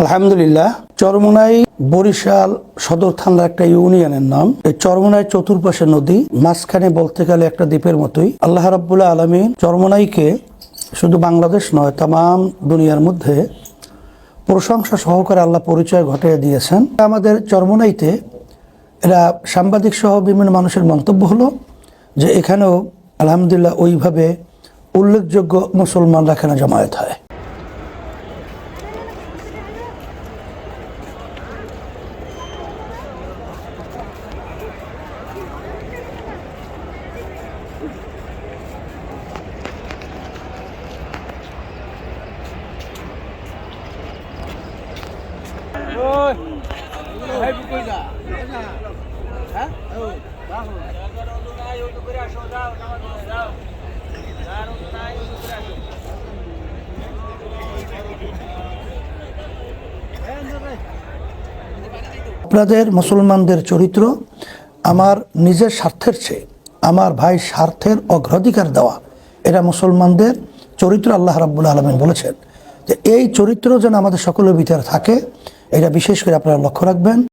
আলহামদুলিল্লাহ। চরমোনাই বরিশাল সদর থানার একটা ইউনিয়নের নাম। এই চরমোনাই চতুর্পাশে নদী, মাঝখানে বলতে গেলে একটা দ্বীপের মতোই। আল্লাহ রাব্বুল আলামিন চরমোনাইকে শুধু বাংলাদেশ নয়, তামাম দুনিয়ার মধ্যে প্রশংসা সহকারে আল্লাহ পরিচয় ঘটিয়ে দিয়েছেন। আমাদের চরমোনাইতে এরা সাংবাদিক সহ বিভিন্ন মানুষের মন্তব্য হলো যে এখানেও আলহামদুলিল্লাহ ওইভাবে উল্লেখযোগ্য মুসলমানরা এখানে জমায়েত হয়। আপনাদের মুসলমানদের চরিত্র আমার নিজের স্বার্থের চেয়ে আমার ভাই স্বার্থের অগ্রাধিকার দেওয়া, এটা মুসলমানদের চরিত্র। আল্লাহ রাব্বুল আলামিন বলেছেন যে এই চরিত্র যেন আমাদের সকলের ভিতরে থাকে, এটা বিশেষ করে আপনারা লক্ষ্য রাখবেন।